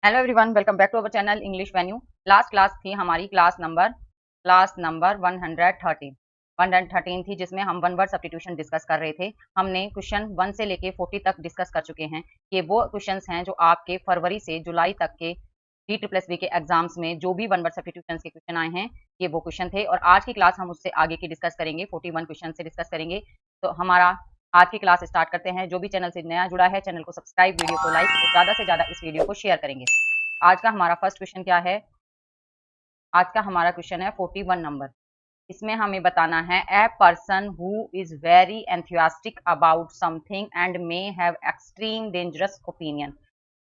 Hello everyone, welcome back to our channel English venue. Last class थी हमारी class number 113 थी, जिसमें हम वन वर्ड सब्स्टिट्यूशन डिस्कस कर रहे थे। हमने क्वेश्चन 1 से लेके 40 तक डिस्कस कर चुके हैं। ये वो क्वेश्चंस हैं जो आपके फरवरी से जुलाई तक के DSSB के एग्जाम्स में जो भी वन वर्ड सब्स्टिट्यूशन के क्वेश्चन आए हैं, ये वो क्वेश्चन थे। और आज की क्लास हम उससे आगे की डिस्कस करेंगे, 41 क्वेश्चन से डिस्कस करेंगे। तो हमारा आज की क्लास स्टार्ट करते हैं। जो भी चैनल से नया जुड़ा है, चैनल को सब्सक्राइब, वीडियो को लाइक और ज़्यादा से ज़्यादा इस वीडियो को शेयर करेंगे। आज का हमारा फर्स्ट क्वेश्चन क्या है? आज का हमारा क्वेश्चन है 41 नंबर। इसमें हमें बताना है a person who is very enthusiastic about something and may have extreme dangerous opinion.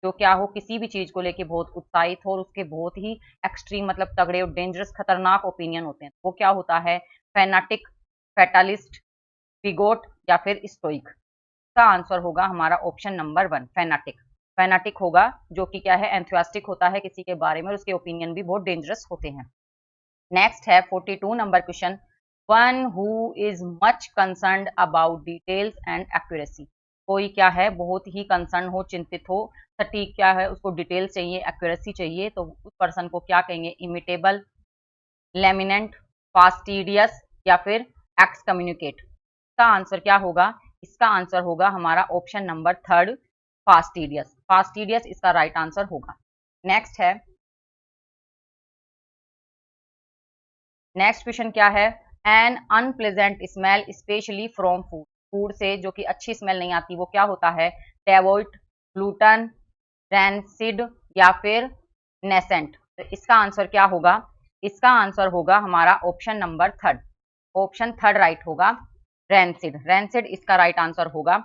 जो क्या हो, किसी भी चीज को लेके बहुत उत्साहित हो और उसके बहुत ही एक्सट्रीम मतलब तगड़े और डेंजरस खतरनाक ओपिनियन होते हैं, वो क्या होता है? फैनाटिक, फैटालिस्ट, बिगोट या फिर स्टोइक। का आंसर होगा हमारा ऑप्शन नंबर 1, फैनाटिक। फैनाटिक होगा जो कि क्या है, एंथुसियास्टिक होता है किसी के बारे में और उसके ओपिनियन भी बहुत डेंजरस होते हैं। नेक्स्ट है 42 number question, one who is much concerned about details and accuracy. कोई क्या है, बहुत ही कंसर्न हो, चिंतित हो, सटीक क्या है, उसको डिटेल्स चाहिए, एक्यूरेसी चाहिए, तो उस पर्सन को क्या कहेंगे? इमिटेबल, लेमिनेंट, फास्टिडियस या फिर एक्स कम्युनिकेट। का आंसर क्या होगा? इसका आंसर होगा हमारा ऑप्शन नंबर 3, फास्टिडियस। फास्टिडियस इसका राइट आंसर होगा। नेक्स्ट है, नेक्स्ट क्वेश्चन क्या है? N unpleasant smell specially from food. Food से जो कि अच्छी स्मेल नहीं आती, वो क्या होता है? डेवोल्ट, ग्लूटन, रैंसिड या फिर नेसेंट। तो इसका आंसर क्या होगा? इसका आंसर होगा हमारा ऑप्शन नंबर 3। ऑप्शन 3 राइट होगा, रैंसिड। रैंसिड इसका राइट आंसर होगा।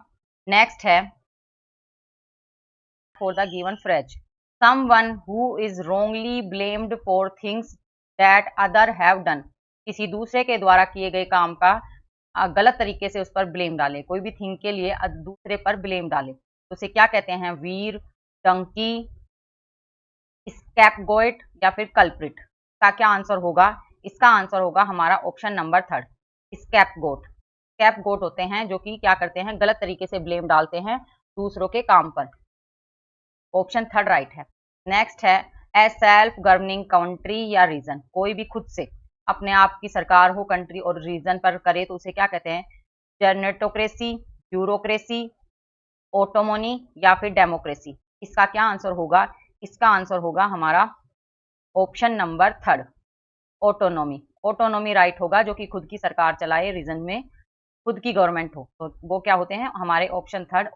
नेक्स्ट है, for the given phrase, someone who is wrongly blamed for things that other have done. किसी दूसरे के द्वारा किए गए काम का गलत तरीके से उस पर ब्लेम डाले, कोई भी थिंग के लिए दूसरे पर ब्लेम डाले, तो उसे क्या कहते हैं? वीर, डंकी, स्कैपगोएट या फिर कल्प्रिट। का क्या आंसर होगा? इसका आंसर होगा हमारा ऑप्शन नंबर 3, स्कैपगोट। स्कैपगोट होते हैं जो कि क्या करते हैं? गलत तरीके से ब्लेम डालते हैं दूसरों के काम पर। ऑप्शन 3 राइट है। नेक्स्ट है, ए सेल्फ गवर्निंग कंट्री या रीजन। कोई भी खुद से अपने आप की सरकार हो, कंट्री और रीजन पर करे, तो उसे क्या कहते हैं? जनरेटोक्रेसी, ब्यूरोक्रेसी, ऑटोमोनी या फिर डेमोक्रेसी। इसका क्या आंसर होगा? इसका आंसर होगा हमारा option number 3, autonomy. Autonomy right होगा, जो कि खुद की सरकार चलाए, रीजन में खुद की गवर्नमेंट हो, तो वो क्या होते हैं? हमारे ऑप्शन 3,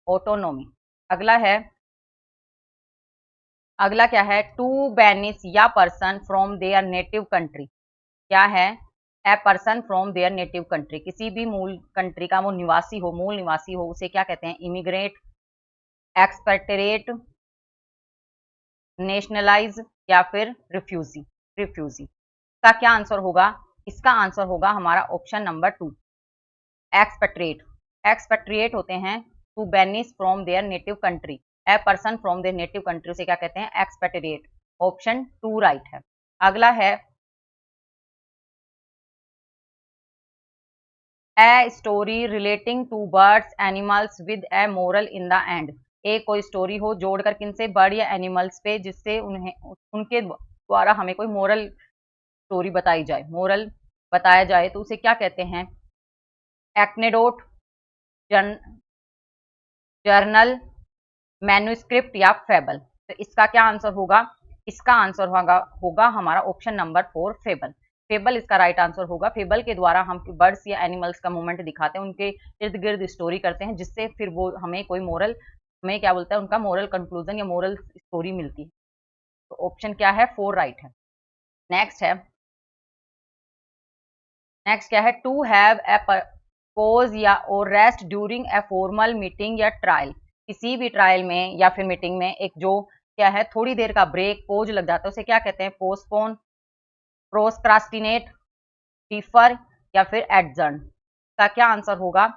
ऑटोनोमी। अगला है, अगला क्या है? टू बैनिस या person from their native country. क्या है? A person from their native country. किसी भी मूल कंट्री का वो निवासी हो, मूल निवासी हो, उसे क्या कहते हैं? इमिग्रेट, एक्सपेक्टरेट, नेशनलाइज या फिर रिफ्यूजी। रिफ्यूजी का क्या आंसर होगा? इसका आंसर होगा हमारा ऑप्शन नंबर 2, एक्सपेक्ट्रेट। एक्सपेक्ट्रिएट होते हैं to banish from their native country. A person from their native country से क्या कहते हैं? एक्सपेक्ट्रिएट। ऑप्शन 2 राइट है। अगला है, a story relating to birds animals with a moral in the end. एक कोई स्टोरी हो जोड़कर किनसे? बर्ड या एनिमल्स पे, जिससे उन्हें उनके द्वारा हमें कोई मोरल स्टोरी बताई जाए, मोरल बताया जाए, तो उसे क्या कहते हैं? एक्नेडोट, जर्नल, मैन्युस्क्रिप्ट या फेबल। तो इसका क्या आंसर होगा? इसका आंसर होगा हमारा ऑप्शन नंबर 4, फेबल। फेबल इसका राइट आंसर होगा। फेबल के द्वारा हम बर्ड्स या एनिमल्स का मूवमेंट दिखाते हैं, उनके इर्द गिर्द स्टोरी करते हैं, जिससे फिर वो हमें कोई मोरल, हमें क्या बोलता है, उनका मोरल कंक्लूजन या मोरल स्टोरी मिलती है। तो ऑप्शन क्या है? 4 राइट है। नेक्स्ट है, नेक्स्ट क्या है? टू हैव ए पोज या और rest during a formal meeting या ट्रायल। किसी भी ट्रायल में या फिर मीटिंग में एक जो क्या है, थोड़ी देर का ब्रेक, पोज लग जाता है, उसे क्या कहते हैं? पोस्टपोन, प्रोस्क्रास्टिनेट, डिफर या फिर एडजर्न। का क्या आंसर होगा?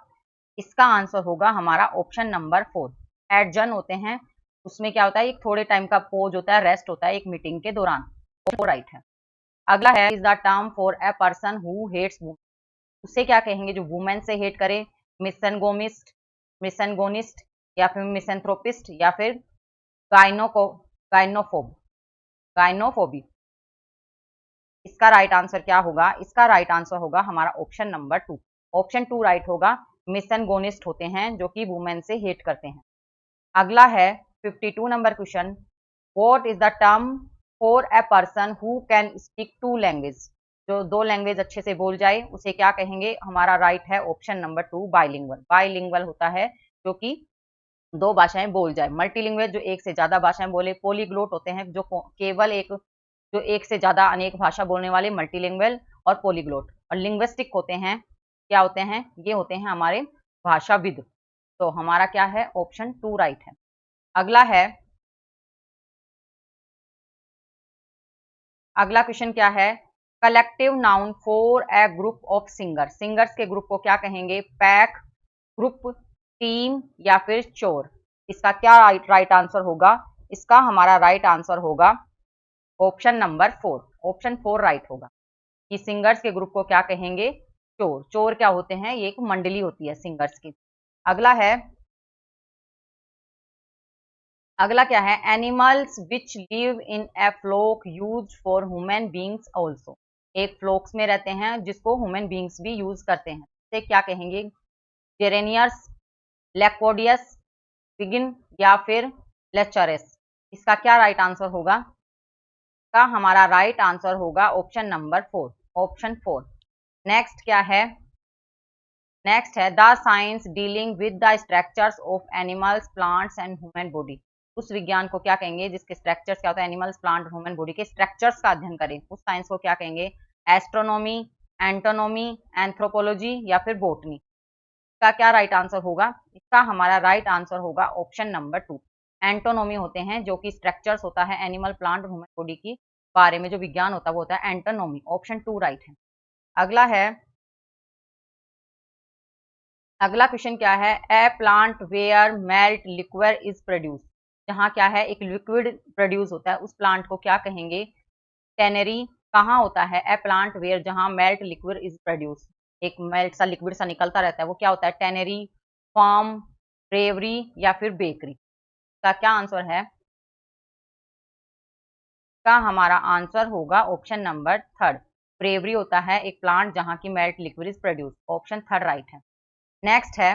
इसका आंसर होगा हमारा ऑप्शन नंबर 4, एडजर्न होते हैं। उसमें क्या होता है? एक थोड़े टाइम का पोज होता है, रेस्ट होता है एक मीटिंग के दौरान। वो राइट है। अगला है, is the term for a person who hates women. उसे क्या कहेंगे जो वुमेन से हेट करे? मिसनगोमिस्ट, मिसनगोनिस्ट या फिर मिसनथ्रोपिस्ट या फिर गाइनोको गाइनोफोबिक। इसका राइट आंसर क्या होगा? इसका राइट आंसर होगा हमारा ऑप्शन नंबर 2। ऑप्शन 2 राइट होगा। मिसएनगोनिस्ट होते हैं जो कि वुमेन से हेट करते हैं। अगला है 52 number question. What is the term for a person who can speak 2 language? जो 2 लैंग्वेज अच्छे से बोल जाए उसे क्या कहेंगे? हमारा राइट है ऑप्शन नंबर 2, बाइलिंगुअल। बाइलिंगुअल होता है जो कि 2 भाषाएं बोल जाए। मल्टीलिंगुअल जो एक से ज्यादा भाषाएं बोले। पॉलीग्लोट होते हैं जो केवल जो एक से ज्यादा अनेक भाषा बोलने वाले, मल्टीलिंगुअल और पॉलीग्लोट। और लिंग्विस्टिक होते हैं, क्या होते हैं? ये होते हैं हमारे भाषाविद। तो हमारा क्या है? ऑप्शन 2 राइट है। अगला क्वेश्चन क्या है? Collective noun for a group of singer. Singers के ग्रुप को क्या कहेंगे? पैक, ग्रुप, टीम या फिर चोर। इसका क्या राइट आंसर होगा? इसका हमारा राइट आंसर होगा ऑप्शन नंबर 4। ऑप्शन 4 राइट होगा कि सिंगर्स के ग्रुप को क्या कहेंगे? चोर। चोर क्या होते हैं? ये एक मंडली होती है सिंगर्स की। अगला क्या है? Animals which live in a flock use for human beings also. एक फ्लोक्स में रहते हैं जिसको ह्यूमन बींग्स भी यूज करते हैं। इसे क्या कहेंगे? जेरेनियर्स, लैकोडियस, पिगिन या फिर लेचरस। इसका क्या राइट आंसर होगा? का हमारा राइट आंसर होगा ऑप्शन नंबर 4। ऑप्शन 4। नेक्स्ट क्या है? नेक्स्ट है the science dealing with the structures of animals, plants and human body. उस विज्ञान को क्या कहेंगे जिसके स्ट्रक्चर्स क्या होता है? एनिमल्स, प्लांट, ह्यूमन बॉडी के स्ट्रक्चर्स का अध्ययन करें। उस साइंस को क्या कहेंगे? एस्ट्रोनॉमी, एंटोनॉमी, एंथ्रोपोलॉजी या फिर बोटनी। इसका क्या राइट आंसर होगा? इसका हमारा राइट आंसर होगा ऑप्शन नंबर 2। एंटोनॉमी होते हैं जो कि स्ट्रक्चर्स होता है एनिमल, प्लांट, ह्यूमन बॉडी की बारे में जो विज्ञान होता है वो होता है एंटोनॉमी। ऑप्शन 2 राइट है। अगला क्वेश्चन क्या है? A plant where melt liquid is produce. जहाँ क्या है? एक लिक्विड प्रोड्यूस होता है, उस प्लांट को क्या कहेंगे? टेनरी। कहाँ होता है? ए प्लांट वेयर जहाँ मेल्ट लिक्विड इज प्रोड्यूस, एक मेल्ट सा लिक्विड सा निकलता रहता है, वो क्या होता है? टेनरी, फार्म, ब्रेवरी या फिर बेकरी। का क्या आंसर है? का हमारा आंसर होगा ऑप्शन नंबर 3। ब्रेवरी होता है एक प्लांट जहाँ की melt liquid is produce. Option 3 right है। नेक्स्ट है,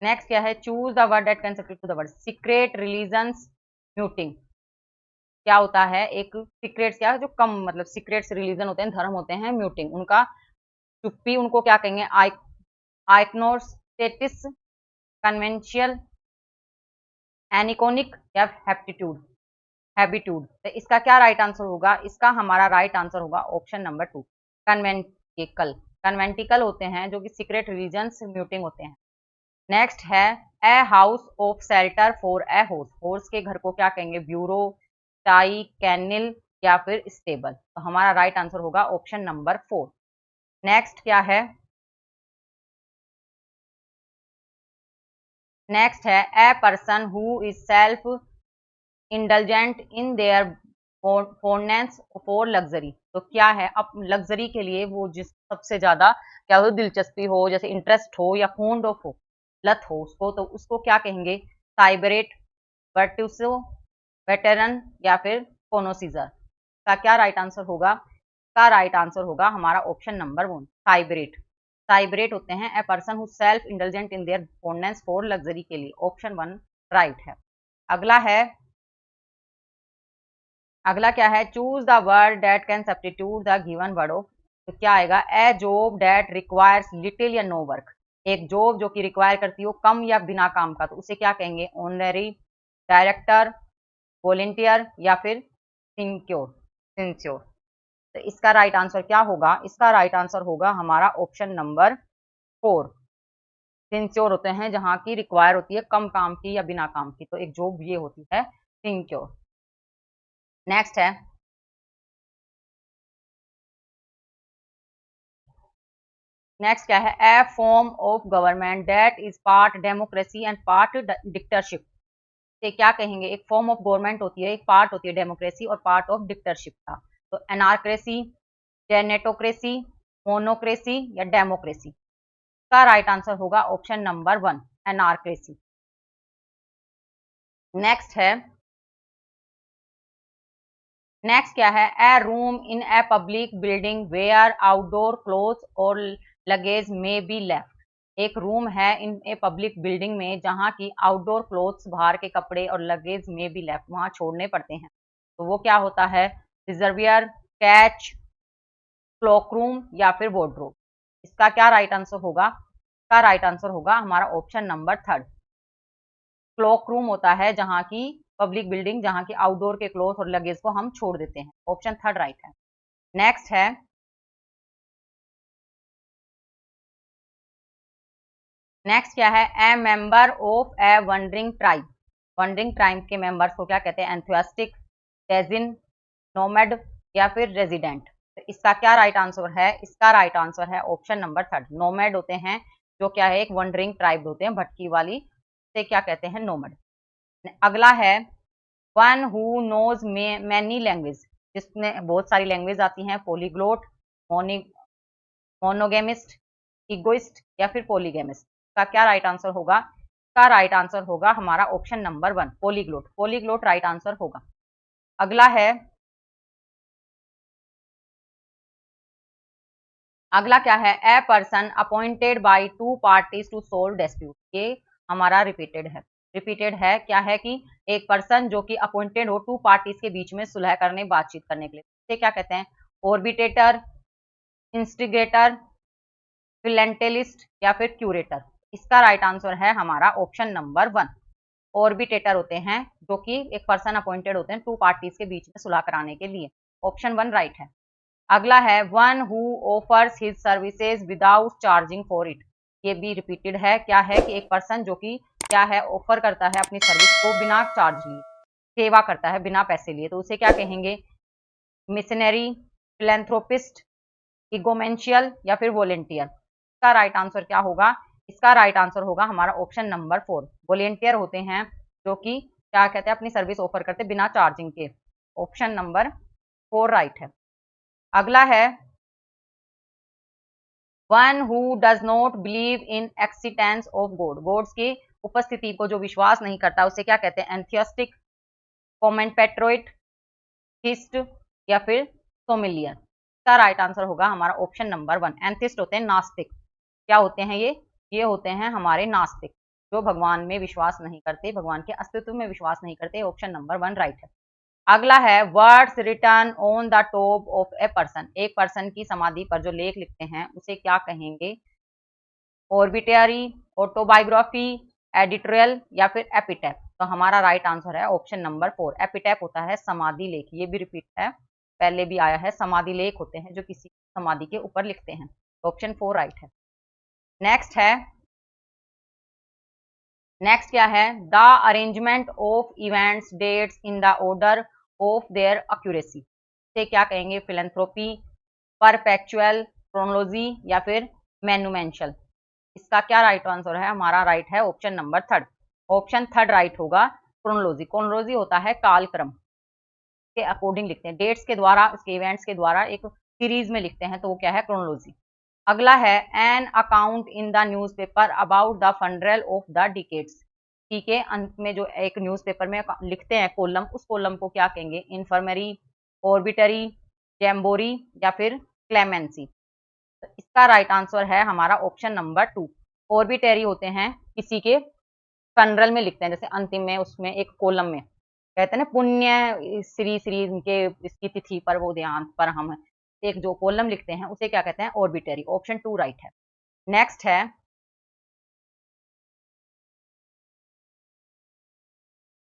नेक्स्ट क्या है? Choose the word that can substitute to the word secret, religions, muting. क्या होता है? एक सीक्रेट्स क्या है? जो कम मतलब सीक्रेट्स रिलीजन होते हैं, धर्म होते हैं, म्यूटिंग उनका चुप्पी, उनको क्या कहेंगे? आइक्नोस्टेटिस, कन्वेंशियल, एनिकोनिक या हैबिट्यूड। तो इसका क्या राइट आंसर होगा? इसका हमारा राइट आंसर होगा ऑप्शन नंबर 2, कन्वेंटिकल। कन्वेंटिकल होते हैं जो कि सीक्रेट रिलीजन्स म्यूटिंग होते हैं। नेक्स्ट है a house of shelter for a horse. Horse के घर को क्या कहेंगे? ब्यूरो, टाई, कैनिल या फिर स्टेबल। तो हमारा राइट आंसर होगा ऑप्शन नंबर 4। नेक्स्ट क्या है? नेक्स्ट है a person who is self indulgent in their fondness for luxury. तो क्या है? अब लग्जरी के लिए वो जिस सबसे ज्यादा क्या हो, दिलचस्पी हो, जैसे इंटरेस्ट हो या फोन्ड ऑफ हो, लत हो उसको, तो उसको क्या कहेंगे? साइबरेट, वर्टुसो, वेटेरन या फिर कोनोसीजर। का क्या राइट आंसर होगा? का राइट आंसर होगा हमारा ऑप्शन नंबर 1, साइबरेट। साइबरेट होते हैं a person who self indulgent in their fondness for luxury के लिए। ऑप्शन 1 राइट है। अगला है, अगला क्या है? Choose the word that can substitute the given word of. तो क्या आएगा? ए जॉब दैट रिक्वायर्स लिटिल या नो वर्क। एक जॉब जो कि रिक्वायर करती हो कम या बिना काम का, तो उसे क्या कहेंगे? ऑनररी, डायरेक्टर, वॉलेंटियर या फिर सिंक्योर, सिंश्योर। तो इसका राइट आंसर क्या होगा? इसका राइट आंसर होगा हमारा ऑप्शन नंबर 4। सिंक्योर होते हैं जहां की रिक्वायर होती है कम काम की या बिना काम की, तो एक जॉब ये होती है सिंक्योर। नेक्स्ट है, नेक्स्ट क्या है? A form of government that is part democracy and part dictatorship. से क्या कहेंगे? एक फॉर्म ऑफ गवर्नमेंट होती है, एक पार्ट होती है डेमोक्रेसी और पार्ट ऑफ डिक्टेटरशिप का। तो एनार्क्रेसी, जेनेटोक्रेसी, मोनोक्रेसी या डेमोक्रेसी। का राइट आंसर होगा ऑप्शन नंबर 1, एनार्क्रेसी। नेक्स्ट है, नेक्स्ट क्या है, a room in a public building where outdoor clothes और लगेज में बी लेफ्ट। एक रूम है इन ए पब्लिक बिल्डिंग में जहाँ की आउटडोर क्लोथ्स, बाहर के कपड़े और लगेज में बी लेफ्ट, वहां छोड़ने पड़ते हैं। तो वो क्या होता है, रिजर्वियर, कैच, क्लॉकरूम या फिर वार्डरोब। इसका क्या राइट आंसर होगा, इसका राइट आंसर होगा हमारा option number third. Clock room होता है जहां की पब्लिक बिल्डिंग जहां की आउटडोर के क्लोथ और लगेज को हम छोड़ देते हैं। ऑप्शन थर्ड राइट है। नेक्स्ट है, नेक्स्ट क्या है, ए member of A wondering tribe. Wondering tribe के मेंबर्स को क्या कहते हैं, एंथुसियास्टिक, डेजिन, नोमैड या फिर रेजिडेंट। तो इसका क्या राइट आंसर है, इसका राइट आंसर है ऑप्शन नंबर थर्ड। नोमैड होते हैं जो क्या है, एक वंडरिंग ट्राइब होते हैं, भटकी वाली, से क्या कहते हैं, नोमैड। अगला है, one who knows many language, जिसमें बहुत सारी लैंग्वेज आती हैं, पोलीग्लोट, मोनोगेमिस्ट, इगोइस्ट या फिर पॉलीगेमिस्ट। का क्या राइट आंसर होगा, का राइट आंसर होगा हमारा option number one, polyglot. Polyglot right answer होगा। अगला है, अगला क्या है, a person appointed by two parties to solve dispute. ये हमारा रिपीटेड है, रिपीटेड है। क्या है कि एक पर्सन जो कि अपॉइंटेड हो टू पार्टीज के बीच में सुलह करने, बातचीत करने के लिए, इसे क्या कहते हैं, ऑर्बिटेटर, इंस्टिगेटर, फिलेंटेलिस्ट या फिर क्यूरेटर। इसका राइट आंसर है हमारा ऑप्शन नंबर वन। ऑर्बिटेटर होते हैं जो कि एक पर्सन अपॉइंटेड होते हैं टू पार्टीज के बीच में सुलह कराने के लिए। ऑप्शन वन राइट है। अगला है, one who offers his services without charging for it. ये भी रिपीटेड है। क्या है कि एक पर्सन जो कि क्या है, ऑफर करता है अपनी सर्विस को बिना चार्ज लिए, सेवा करता है बिना पैसे लिए, तो उसे क्या कहेंगे, मिशनरी, फिलेंथ्रोपिस्ट, इगोमेंशियल या फिर वॉलेंटियर। इसका राइट आंसर क्या होगा, इसका राइट आंसर होगा हमारा ऑप्शन नंबर फोर। वॉलेंटियर होते हैं जो कि क्या कहते हैं, अपनी सर्विस ऑफर करते बिना चार्जिंग के। ऑप्शन नंबर फोर राइट है। अगला है, one who does not believe in existence of God. Gods की उपस्थिति को जो विश्वास नहीं करता उसे क्या कहते हैं, एंथियस्टिक, कॉमेंपेट्रोइट, थिस्ट या फिर सोमिलियर। इसका राइट आंसर होगा हमारा ऑप्शन नंबर वन। एंथिस्ट होते हैं नास्तिक। क्या होते हैं ये होते हैं हमारे नास्तिक, जो भगवान में विश्वास नहीं करते, भगवान के अस्तित्व में विश्वास नहीं करते। ऑप्शन नंबर वन राइट है। अगला है, words return on the top of a person. एक पर्सन की समाधि पर जो लेख लिखते हैं उसे क्या कहेंगे, ऑर्बिटरी, ऑटोबायोग्राफी, एडिटोरियल या फिर एपिटैप। तो हमारा राइट आंसर है ऑप्शन नंबर फोर। एपिटैप होता है समाधि लेख, ये भी रिपीट है, पहले भी आया है। समाधि लेख होते हैं जो किसी समाधि के ऊपर लिखते हैं। ऑप्शन फोर राइट है। नेक्स्ट है, नेक्स्ट क्या है, the arrangement of events dates in the order of their accuracy. से क्या कहेंगे, फिलेंथ्रोपी, परपेचुअल, क्रोनोलॉजी या फिर मैन्युमेंशियल। इसका क्या राइट आंसर है, हमारा राइट है option number third. Option third right होगा, क्रोनोलॉजी। क्रोनोलॉजी होता है कालक्रम के अकॉर्डिंग लिखते हैं, डेट्स के द्वारा, उसके इवेंट्स के द्वारा एक सीरीज में लिखते हैं, तो वो क्या है, क्रोनोलॉजी। अगला है, an account in the newspaper about the funeral of the deceased. ठीक है, अंत में जो एक न्यूज़पेपर में लिखते हैं कॉलम, उस कॉलम को क्या कहेंगे, इन्फर्मरी, ऑर्बिटरी, जैम्बोरी या फिर क्लेमेंसी। तो इसका राइट आंसर है हमारा ऑप्शन नंबर टू। ऑर्बिटरी होते हैं किसी के फनरल में लिखते हैं, जैसे अंतिम में उसमें एक कॉलम में कहते हैं ना, पुण्य श्री श्री इनके इसकी तिथि पर वो ध्यान पर हम एक जो कॉलम लिखते हैं उसे क्या कहते हैं, ऑर्बिटरी। ऑप्शन टू राइट है। नेक्स्ट है,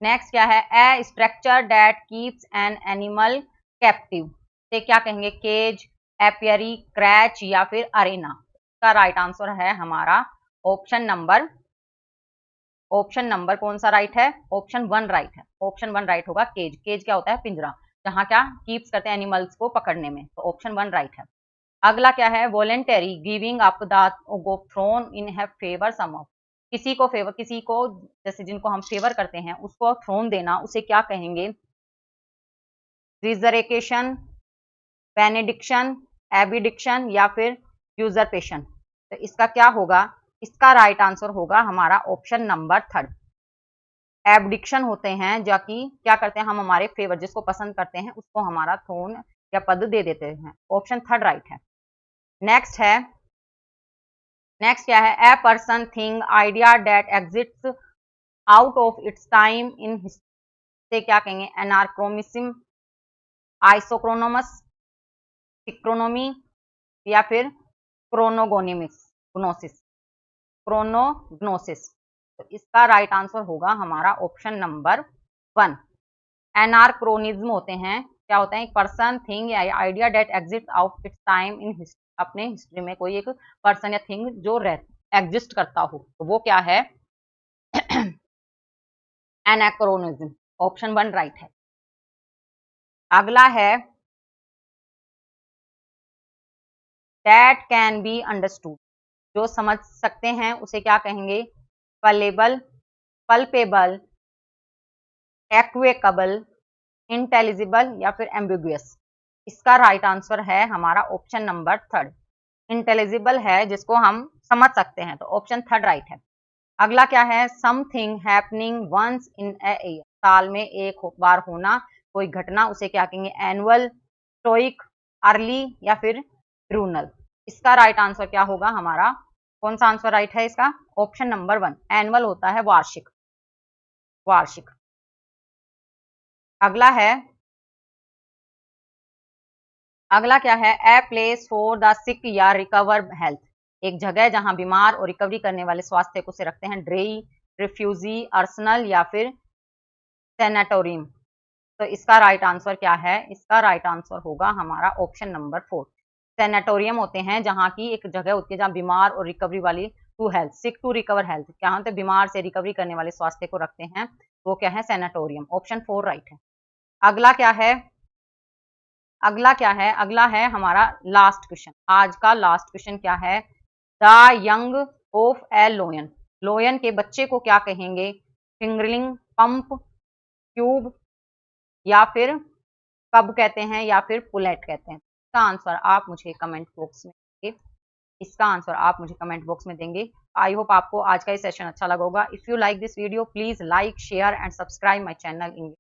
नेक्स्ट क्या है, a structure that keeps an animal captive. से क्या कहेंगे, केज, एपियरी, क्रैच या फिर अरेना। इसका राइट आंसर है हमारा ऑप्शन नंबर कौन सा राइट है, ऑप्शन वन राइट है। ऑप्शन वन राइट होगा, केज। केज क्या होता है, पिंजरा, जहां क्या कीप्स करते हैं एनिमल्स को पकड़ने में। तो ऑप्शन वन राइट है। अगला क्या है, voluntary giving up the throne in है फेवर सम ऑफ। किसी को फेवर, किसी को जैसे जिनको हम फेवर करते हैं उसको थ्रोन देना, उसे क्या कहेंगे, रिजरेकेशन, बेनेडिक्शन, एबिडिक्शन या फिर यूजरपेशन। तो इसका क्या होगा, इसका राइट आंसर होगा हमारा ऑप्शन नंबर थर्ड। एबडिक्शन होते हैं, जो कि क्या करते हैं, हम हमारे फेवर जिसको पसंद करते हैं उसको हमारा थ्रोन या पद दे देते हैं। ऑप्शन थर्ड राइट है। नेक्स्ट है, नेक्स्ट क्या है, a person thing idea that exists out of its time in history, क्या कहेंगे, एनार्क्रोमिज्म, आइसोक्रोनोमस, सिक्रोनोमी, या फिर क्रोनोगोनिमिक्स ग्नोसिस, क्रोनोग्नोसिस। तो इसका राइट आंसर होगा हमारा ऑप्शन नंबर 1। एनार्क्रोनिज्म होते हैं, क्या होता है, एक पर्सन थिंग या idea that exist out its time in history, अपने हिस्ट्री में कोई एक पर्सन या थिंग जो एग्जिस्ट करता हो, तो वो क्या है, एनाक्रोनिज्म। ऑप्शन 1 राइट है। अगला है, दैट कैन बी अंडरस्टूड, जो समझ सकते हैं उसे क्या कहेंगे, पलेबल, पल्पेबल, एक्वेकबल, इंटेलिजिबल, या फिर एम्बिगुअस। इसका राइट आंसर है हमारा ऑप्शन नंबर 3। इंटेलिजिबल है जिसको हम समझ सकते हैं, तो ऑप्शन 3 राइट है। अगला क्या है, something happening once in a year, साल में एक बार होना कोई घटना, उसे क्या कहेंगे, एनुअल, स्टोइक, अर्ली, या फिर ट्रूनल। इसका राइट आंसर क्या होगा हमारा, कौन सा आंसर राइट है इसका, ऑप्शन नंबर 1। एनुअल होता है वार्षिक, वार्षिक। अगला है, अगला क्या है, ए प्लेस फॉर द सिक या रिकवर हेल्थ, एक जगह जहां बीमार और रिकवरी करने वाले स्वास्थ्य को से रखते हैं, ड्रेई, रिफ्यूजी, अर्सनल, या फिर सेनेटोरियम। तो इसका राइट आंसर क्या है, इसका राइट आंसर होगा हमारा ऑप्शन नंबर 4। सेनेटोरियम होते हैं जहां की एक जगह होती है जहां बीमार और रिकवरी वाली, to health, sick to recover health, क्या होते हैं, बीमार से रिकवरी करने वाले स्वास्थ्य को रखते हैं, वो क्या है, सेनेटोरियम। ऑप्शन 4 राइट है। अगला क्या है, अगला क्या है, अगला है हमारा लास्ट क्वेश्चन। आज का लास्ट क्वेश्चन क्या है, द यंग ऑफ ए लोयन, लोयन के बच्चे को क्या कहेंगे, फिंगरलिंग, पंप, क्यूब, या फिर कब कहते हैं, या फिर पुलेट कहते हैं। इसका आंसर आप मुझे कमेंट बॉक्स में देंगे, इसका आंसर आप मुझे कमेंट बॉक्स में देंगे। आई होप आपको आज का ये सेशन अच्छा लगा होगा। If you like this video please like, share and subscribe my channel English.